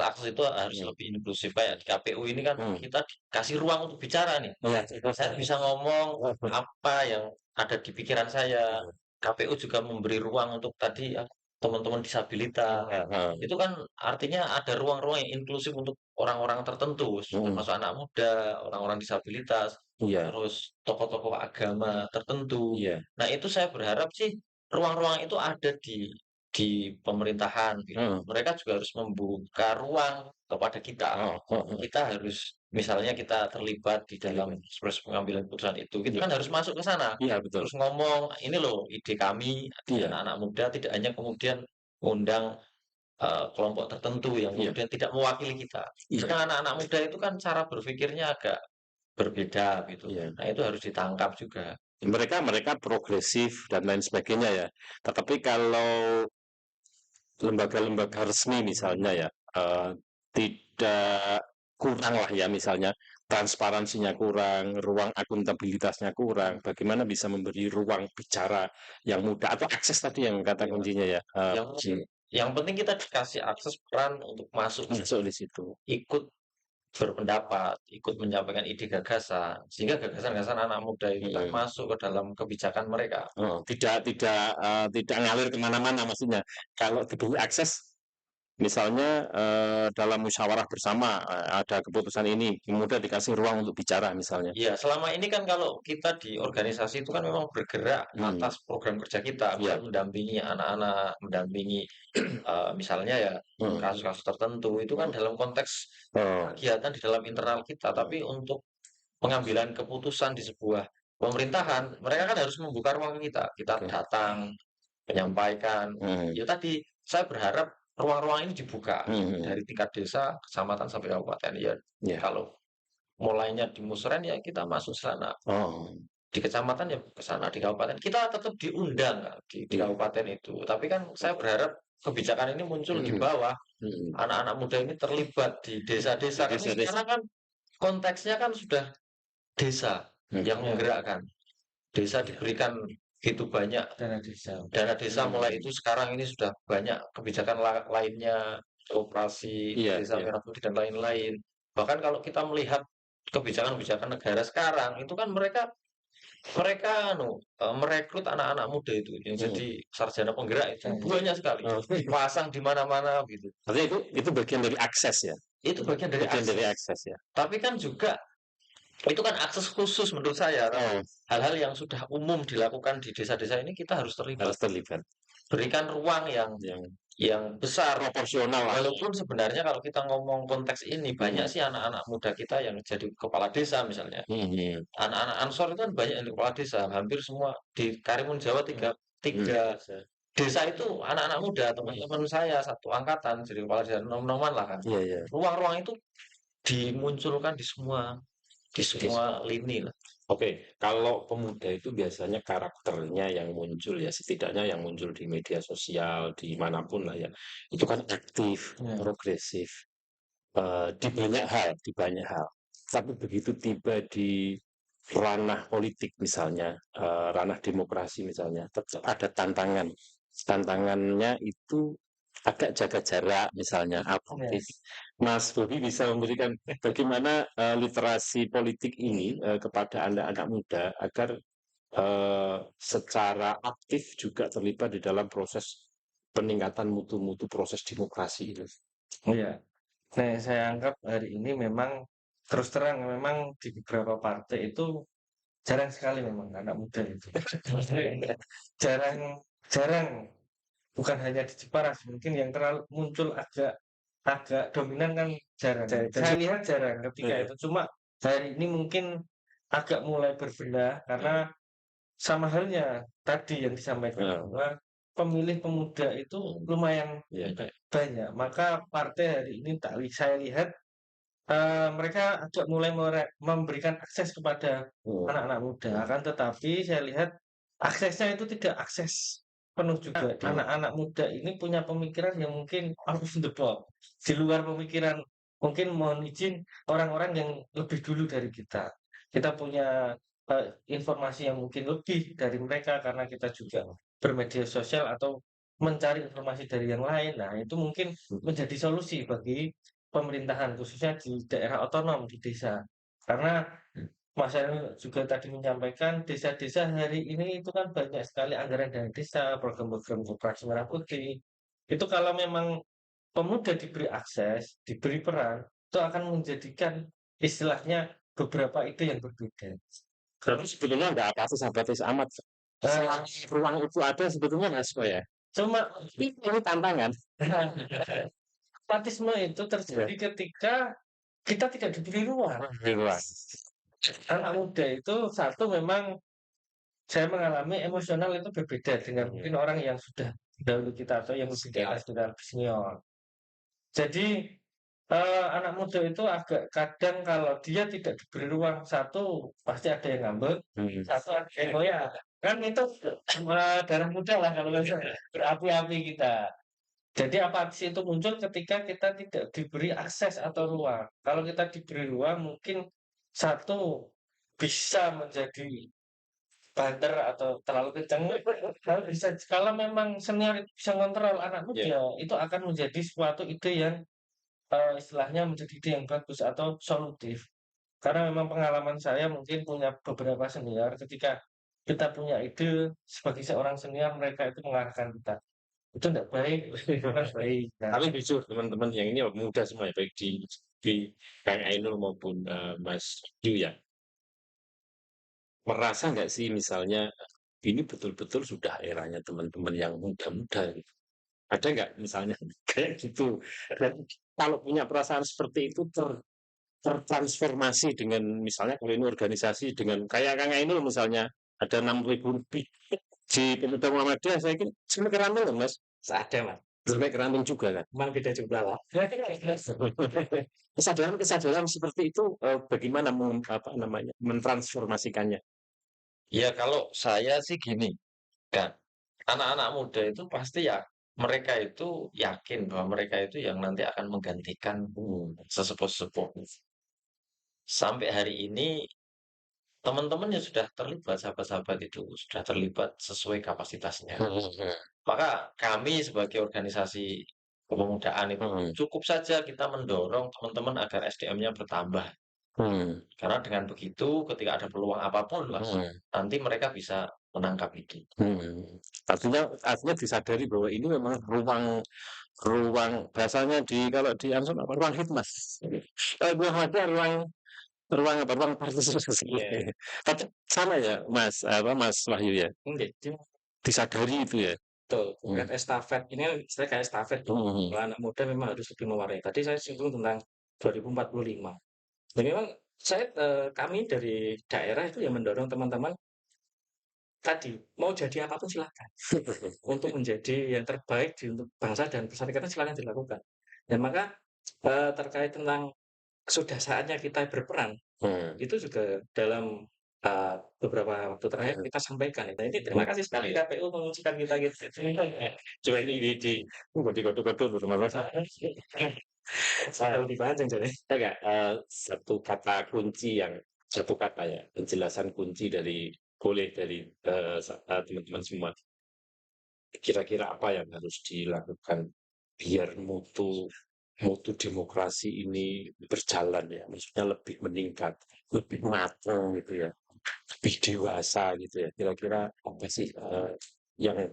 akses itu harus lebih inklusif. Kayak di KPU ini kan kita dikasih ruang untuk bicara nih. Saya bisa ngomong apa yang ada di pikiran saya. KPU juga memberi ruang untuk tadi teman-teman disabilitas. Itu kan artinya ada ruang-ruang yang inklusif untuk orang-orang tertentu, termasuk anak muda, orang-orang disabilitas, terus tokoh-tokoh agama tertentu. Nah, itu saya berharap sih ruang-ruang itu ada di pemerintahan gitu. Mereka juga harus membuka ruang kepada kita. Kita harus misalnya kita terlibat di dalam proses pengambilan keputusan itu, kita kan harus masuk ke sana. Betul. Terus ngomong, ini loh ide kami, anak-anak muda, tidak hanya kemudian undang kelompok tertentu yang kemudian tidak mewakili kita. Karena anak-anak muda itu kan cara berpikirnya agak berbeda gitu. Nah, itu harus ditangkap juga. Mereka progresif dan lain sebagainya ya. Tetapi kalau lembaga-lembaga resmi misalnya ya tidak kurang lah ya, misalnya transparansinya kurang, ruang akuntabilitasnya kurang, bagaimana bisa memberi ruang bicara yang mudah atau akses tadi yang kata kuncinya ya. Yang penting kita dikasih akses peran untuk masuk di situ, ikut berpendapat, ikut menyampaikan ide gagasan, sehingga gagasan-gagasan anak muda itu kan masuk ke dalam kebijakan mereka. Tidak ngalir kemana-mana maksudnya. Kalau diberi akses, misalnya dalam musyawarah bersama ada keputusan ini, kemudian dikasih ruang untuk bicara misalnya. Iya, selama ini kan kalau kita di organisasi itu kan memang bergerak atas program kerja kita, mendampingi anak-anak, mendampingi misalnya ya kasus-kasus tertentu, itu kan dalam konteks kegiatan di dalam internal kita. Tapi untuk pengambilan keputusan di sebuah pemerintahan, mereka kan harus membuka ruang kita. Kita datang, menyampaikan. Ya tadi, saya berharap ruang-ruang ini dibuka dari tingkat desa, kecamatan sampai kabupaten. Kalau mulainya di musren ya kita masuk sana. Di kecamatan ya ke sana, di kabupaten kita tetap diundang di kabupaten itu. Tapi kan saya berharap kebijakan ini muncul di bawah. Anak-anak muda ini terlibat di desa-desa. Karena kan konteksnya kan sudah desa yang menggerakkan. Desa diberikan begitu banyak dana desa mulai itu sekarang ini sudah banyak kebijakan lainnya, operasi desa merah putih dan lain-lain. Bahkan kalau kita melihat kebijakan-kebijakan negara sekarang itu kan mereka merekrut anak-anak muda itu yang jadi sarjana penggerak itu banyak sekali dipasang di mana-mana gitu. Artinya itu bagian dari akses ya. Itu bagian dari akses ya. Tapi kan juga Itu kan akses khusus menurut saya. Oh, Hal-hal yang sudah umum dilakukan di desa-desa ini kita harus terlibat. harus terlibat Berikan ruang yang yang besar. proporsional lah. Walaupun sebenarnya kalau kita ngomong konteks ini banyak sih anak-anak muda kita yang jadi kepala desa misalnya. Anak-anak Ansor itu kan banyak yang di kepala desa. Hampir semua di Karimun Jawa tiga desa itu anak-anak muda, teman-teman saya satu angkatan jadi kepala desa nom-noman lah kan. Iya. Ruang-ruang itu dimunculkan di semua lini lah. Oke, kalau pemuda itu biasanya karakternya yang muncul ya, setidaknya yang muncul di media sosial, di manapun lah ya, itu kan aktif, progresif, di banyak hal. Tapi begitu tiba di ranah politik misalnya, ranah demokrasi misalnya, tetap ada tantangan. Tantangannya itu agak jaga jarak misalnya, apatis. Mas Bobi bisa memberikan bagaimana literasi politik ini kepada anak-anak muda agar secara aktif juga terlibat di dalam proses peningkatan mutu-mutu proses demokrasi itu. Iya. Nah, saya anggap hari ini memang terus terang memang di beberapa partai itu jarang sekali memang anak muda itu. Jarang bukan hanya di Jepara, mungkin yang terlalu muncul agak dominan kan jarang. Saya lihat jarang ketika itu. Cuma hari ini mungkin agak mulai berbenah karena sama halnya tadi yang disampaikan bahwa pemilih pemuda itu lumayan banyak. Maka partai hari ini saya lihat mereka agak mulai memberikan akses kepada anak-anak muda. Akan tetapi saya lihat aksesnya itu tidak akses penuh juga. Anak-anak muda ini punya pemikiran yang mungkin out of the box, di luar pemikiran mungkin mohon izin orang-orang yang lebih dulu dari kita. Kita punya informasi yang mungkin lebih dari mereka karena kita juga bermedia sosial atau mencari informasi dari yang lain. Nah, itu mungkin menjadi solusi bagi pemerintahan khususnya di daerah otonom di desa. Karena Mas Heru juga tadi menyampaikan desa-desa hari ini itu kan banyak sekali anggaran dana desa, program-program koperasi merah putih. Itu kalau memang pemuda diberi akses, diberi peran, itu akan menjadikan istilahnya beberapa ide yang berbeda. Tapi sebetulnya nggak apa-apa sahabatis amat. Selama ruang itu ada sebetulnya Mas ya. Cuma ini tantangan. apatisme itu terjadi ketika kita tidak diberi ruang. Anak muda itu satu memang saya mengalami emosional itu berbeda dengan mungkin orang yang sudah dahulu kita atau yang lebih di atas kita lebih senior. Jadi anak muda itu agak kadang kalau dia tidak diberi ruang satu pasti ada yang ngambek, satu ada yang goyah. Kan itu darah muda lah kalau berapi-api kita. Jadi apatis itu muncul ketika kita tidak diberi akses atau ruang. Kalau kita diberi ruang mungkin satu bisa menjadi banter atau terlalu kencang. Kalau bisa kalau memang senior itu bisa kontrol anak muda itu akan menjadi suatu ide yang istilahnya menjadi ide yang bagus atau solutif. Karena memang pengalaman saya mungkin punya beberapa senior ketika kita punya ide sebagai seorang senior mereka itu mengarahkan kita. Itu tidak baik, bukan baik. Nah, Tapi jujur teman-teman yang ini muda semua ya, baik di Kang Ainul maupun Mas Yu ya. Merasa nggak sih misalnya ini betul-betul sudah eranya teman-teman yang muda-muda gitu. Ada nggak misalnya kayak gitu? Dan kalau punya perasaan seperti itu tertransformasi dengan misalnya kalau ini organisasi dengan kayak Kang Ainul misalnya ada 6.000 lebih di Pemuda Muhammadiyah saya kira sampai keranting loh Mas. Ada Mas. Sampai keranting juga kan. Memang beda jumlah lah. Kesadaran seperti itu bagaimana mentransformasikannya? Ya kalau saya sih gini, kan anak-anak muda itu pasti ya mereka itu yakin bahwa mereka itu yang nanti akan menggantikan sesepuh-sesepuh. Sampai hari ini teman-teman yang sudah terlibat, sahabat-sahabat itu sudah terlibat sesuai kapasitasnya. Maka kami sebagai organisasi kepemudaan itu cukup saja kita mendorong teman-teman agar SDM-nya bertambah. Karena dengan begitu ketika ada peluang apapun lah, nanti mereka bisa menangkap itu. Artinya disadari bahwa ini memang ruang bahasanya kalau di Ansor apa ruang hikmat. Kalau ada ruang ruang partisipasi. Iya. Tapi sama ya, Mas Wahyu ya, Jadi disadari itu ya? betul, bukan estafet. Ini kan istilahnya kayak estafet. Kalau anak muda memang harus lebih mewarnai. Tadi saya singgung tentang 2045. Dan memang kami dari daerah itu yang mendorong teman-teman tadi mau jadi apapun silakan untuk menjadi yang terbaik untuk bangsa dan persyaratan silakan dilakukan. Dan maka terkait tentang sudah saatnya kita berperan itu juga dalam beberapa waktu terakhir kita sampaikan. Nah, ini terima kasih sekali KPU menguncikan kita gitu. Cuma ini di kode-kode Saya lebih panjang jadi. enggak, satu kata ya, penjelasan kunci dari teman-teman semua. Kira-kira apa yang harus dilakukan biar mutu demokrasi ini berjalan ya, maksudnya lebih meningkat, lebih matang gitu ya, lebih dewasa gitu ya. Kira-kira apa sih yang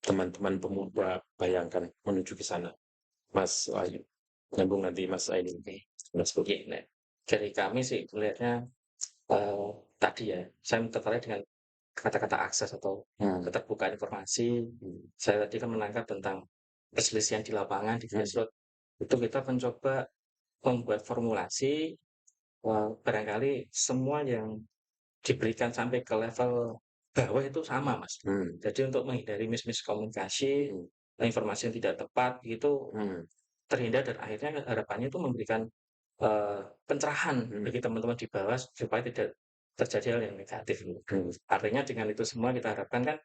teman-teman pemuda bayangkan menuju ke sana, Mas Wahyu? Nyambung nanti Mas Aini. Mas Bogi. Oke, nah, dari kami sih melihatnya tadi ya, saya tertarik dengan kata-kata akses atau keterbukaan informasi. Saya tadi kan menangkap tentang perselisihan di lapangan di grassroots. Itu kita mencoba membuat formulasi barangkali semua yang diberikan sampai ke level bawah itu sama, Mas. Jadi untuk menghindari miskomunikasi, informasi yang tidak tepat itu terhindar dan akhirnya harapannya itu memberikan pencerahan bagi teman-teman di bawah supaya tidak terjadi hal yang negatif. Artinya dengan itu semua kita harapkan kan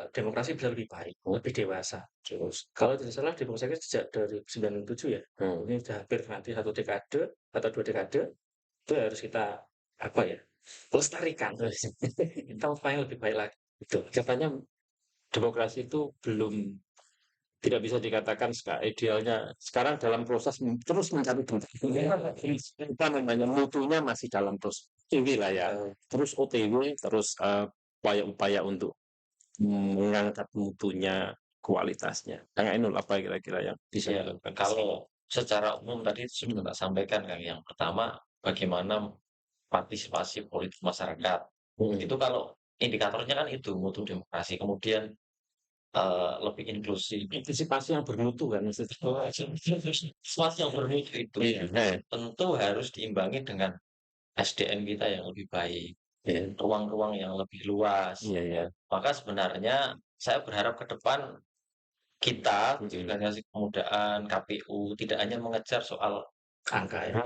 demokrasi bisa lebih baik, lebih dewasa. Terus kalau tidak salah demokrasi sejak dari 97 ya, ini sudah hampir nanti 1 dekade atau 2 dekade itu harus kita apa ya lestarikan. Kita upaya lebih baik lagi. Itu katanya demokrasi itu tidak bisa dikatakan idealnya sekarang dalam proses terus mencari kita namanya mutunya masih dalam proses OTW lah ya, terus OTW terus upaya-upaya untuk mengangkat mutunya, kualitasnya. Kang Ainul apa kira-kira yang bisa Ya, dilakukan? kalau secara umum tadi sudah tak sampaikan kan yang pertama bagaimana partisipasi politik masyarakat. Itu kalau indikatornya kan itu mutu demokrasi. Kemudian lebih inklusif. Partisipasi yang bermutu kan maksudnya. Partisipasi yang bermutu itu tentu harus diimbangi dengan SDM kita yang lebih baik, ruang-ruang yang lebih luas. Maka sebenarnya saya berharap ke depan kita di organisasi kepemudaan KPU tidak hanya mengejar soal angka itu,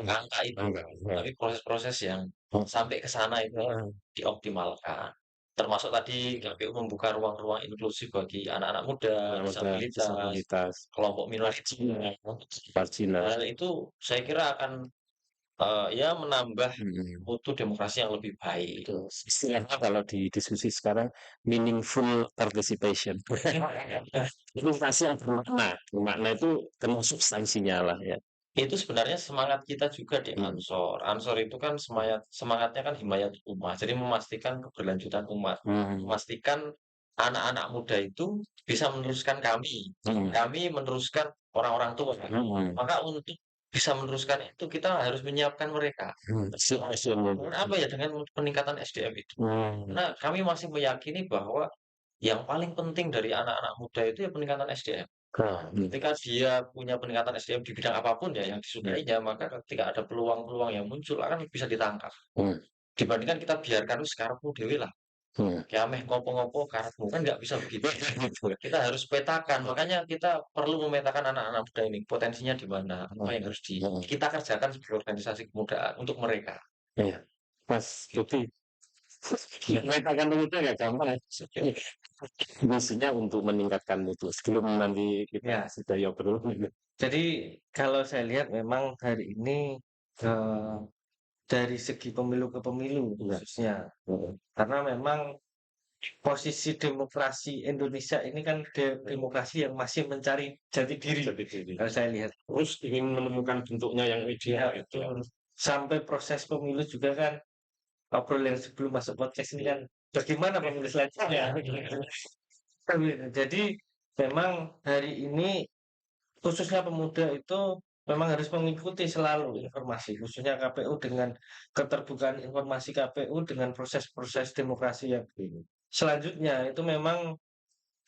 tapi proses-proses yang sampai ke sana itu dioptimalkan. Termasuk tadi KPU membuka ruang-ruang inklusif bagi anak-anak muda, disabilitas, kelompok minoritas. Hal itu saya kira akan ya menambah mutu demokrasi yang lebih baik. Istilahnya kalau di diskusi sekarang meaningful participation. Demokrasi yang bermakna. Makna itu termasuk substansinya lah ya. Itu sebenarnya semangat kita juga di Ansor. Ansor itu kan semangatnya kan himayat umat. Jadi memastikan keberlanjutan umat. Memastikan anak-anak muda itu bisa meneruskan kami. Kami meneruskan orang-orang tua. Maka untuk bisa meneruskan itu kita harus menyiapkan mereka. Apa ya dengan peningkatan SDM itu? Karena kami masih meyakini bahwa yang paling penting dari anak-anak muda itu ya peningkatan SDM. Ketika dia punya peningkatan SDM di bidang apapun ya yang disukainya, maka ketika ada peluang-peluang yang muncul akan bisa ditangkap. Dibandingkan kita biarkan sekarang dewe lah. Kiameh ngopo-ngopo karepmu kan nggak bisa begitu. Kita harus petakan, makanya kita perlu memetakan anak-anak muda ini potensinya di mana, apa yang harus kita kerjakan sebagai organisasi kepemudaan untuk mereka. Iya, Mas Bobi, memetakan mutu nggak gampang. Misinya untuk meningkatkan mutu. Sebelum nanti kita sudah obrol. Jadi kalau saya lihat memang hari ini dari segi pemilu ke pemilu khususnya, karena memang posisi demokrasi Indonesia ini kan demokrasi yang masih mencari jati diri. Kalau saya lihat, terus ingin menemukan bentuknya yang ideal itu. Sampai proses pemilu juga kan, obrolan sebelum masuk podcast ini kan, bagaimana pemilu selanjutnya? Jadi memang hari ini khususnya pemuda itu memang harus mengikuti selalu informasi, khususnya KPU dengan keterbukaan informasi KPU dengan proses-proses demokrasi yang selanjutnya itu memang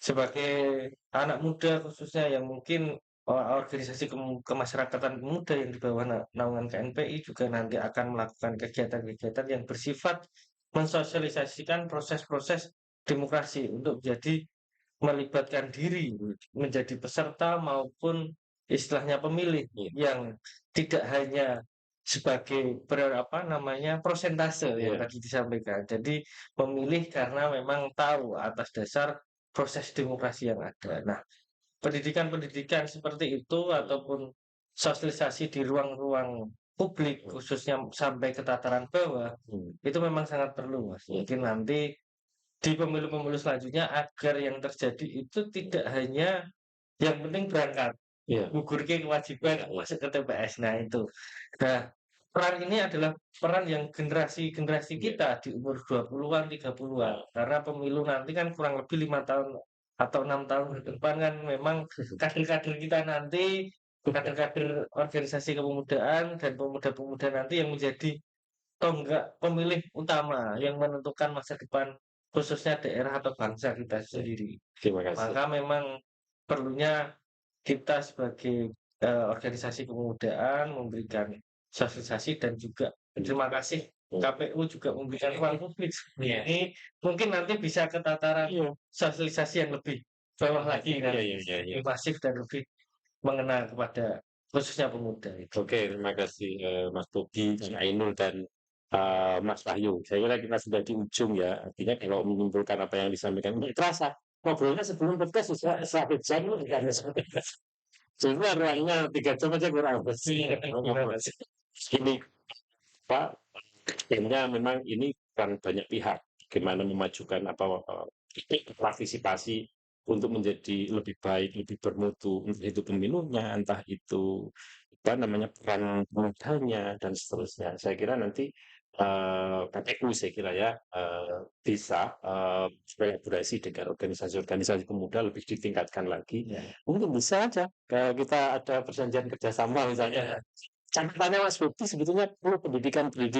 sebagai anak muda khususnya yang mungkin organisasi kemasyarakatan muda yang di bawah naungan KNPI juga nanti akan melakukan kegiatan-kegiatan yang bersifat mensosialisasikan proses-proses demokrasi untuk jadi melibatkan diri menjadi peserta maupun istilahnya pemilih yang tidak hanya sebagai prosentase yang tadi disampaikan. Jadi memilih karena memang tahu atas dasar proses demokrasi yang ada. Nah, pendidikan-pendidikan seperti itu ataupun sosialisasi di ruang-ruang publik khususnya sampai ke tataran bawah itu memang sangat perlu, Mas. Mungkin nanti di pemilu-pemilu selanjutnya agar yang terjadi itu tidak hanya yang penting berangkat, gugurke kewajiban masuk ke TPS. Nah itu. Nah, peran ini adalah peran yang generasi kita di umur 20-an, 30-an. Karena pemilu nanti kan kurang lebih 5 tahun atau 6 tahun ke depan kan memang kader-kader kita nanti, kader-kader organisasi kepemudaan dan pemuda-pemuda nanti yang menjadi tonggak pemilih utama yang menentukan masa depan khususnya daerah atau bangsa kita sendiri. Terima kasih. Maka memang perlunya kita sebagai organisasi kepemudaan memberikan sosialisasi dan juga terima kasih KPU juga memberikan ruang publik. Ini mungkin nanti bisa ke tataran sosialisasi yang lebih bawah lagi, lebih masif dan lebih mengena kepada khususnya pemuda. Oke, terima kasih Mas Bobi, Mas Ainul dan Mas Wahyu. Saya kira kita sudah di ujung ya. Artinya kalau menyimpulkan apa yang disampaikan, nggak terasa. Ngobrolnya sebelum podcast sudah 1 jam. Sebenarnya ruangnya 3 jam aja kurang. Ini Pak, akhirnya memang ini kan banyak pihak. Bagaimana memajukan partisipasi untuk menjadi lebih baik, lebih bermutu, entah itu pemilunya, entah itu peran pemudanya dan seterusnya. Saya kira nanti KPU saya kira ya bisa kolaborasi dengan organisasi-organisasi pemuda lebih ditingkatkan lagi. Mungkin bisa aja kita ada perjanjian kerjasama misalnya. Catatannya Mas Bobi sebetulnya perlu pendidikan ke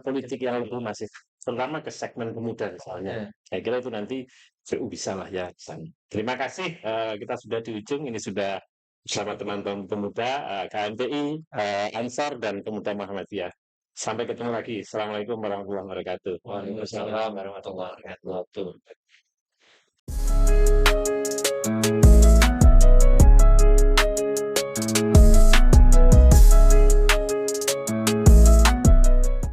politik yang lebih masif, terutama ke segmen pemuda misalnya. Saya kira itu nanti KPU bisa lah ya. Terima kasih, kita sudah di ujung. Ini sudah bersama teman-teman pemuda KNPI, Ansor dan Pemuda Muhammadiyah. Sampai ketemu lagi. Assalamualaikum warahmatullahi wabarakatuh. Waalaikumsalam warahmatullahi wabarakatuh.